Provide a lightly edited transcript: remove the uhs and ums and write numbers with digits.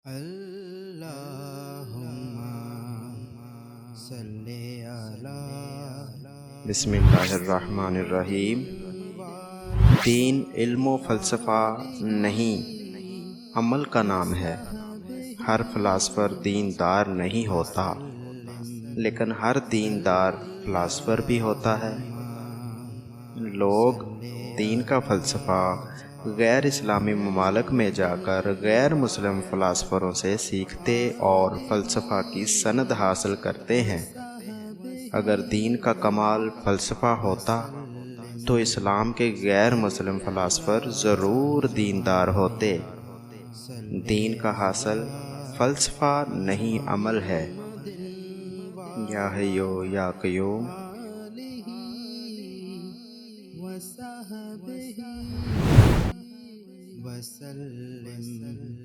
अल्लाहुम्मा सल्ले अला बिस्मिल्लाहिर्रहमानिर्रहीम। दीन इल्म व फ़लसफ़ा नहीं, अमल का नाम है। हर फ़िलासफ़र दीनदार नहीं होता, लेकिन हर दीनदार फ़िलासफ़र भी होता है। लोग दीन का फ़लसफ़ा गैर इस्लामी ममालिक में जाकर गैर मुस्लिम फ़िलासफ़रों से सीखते और फ़लसफ़ा की सनद हासिल करते हैं। अगर दीन का कमाल फ़लसफ़ा होता तो इस्लाम के गैर मुस्लिम फ़िलासफ़र ज़रूर दीनदार होते। दीन का हासिल फ़लसफ़ा नहीं, अमल है। या हय्यो या क़य्यूम। वसहबिही वसल्लिम।